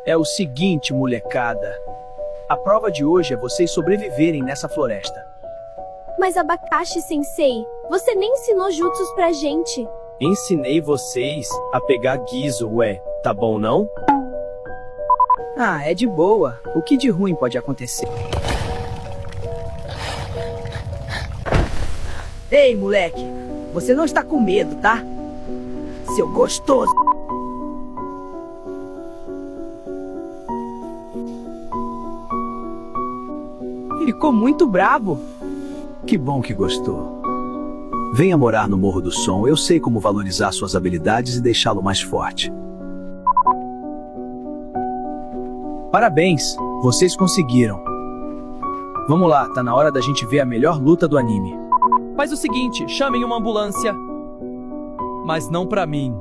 É o seguinte, molecada. A prova de hoje é vocês sobreviverem nessa floresta. Mas Abacaxi Sensei, você nem ensinou jutsus pra gente. Ensinei vocês a pegar guiso, ué. Tá bom, não? Ah, é de boa. O que de ruim pode acontecer? Ei, moleque. Você não está com medo, tá? Seu gostoso. Ficou muito brabo. Que bom que gostou. Venha morar no Morro do Som, eu sei como valorizar suas habilidades e deixá-lo mais forte. Parabéns, vocês conseguiram. Vamos lá, tá na hora da gente ver a melhor luta do anime. Faz o seguinte, chamem uma ambulância. Mas não pra mim.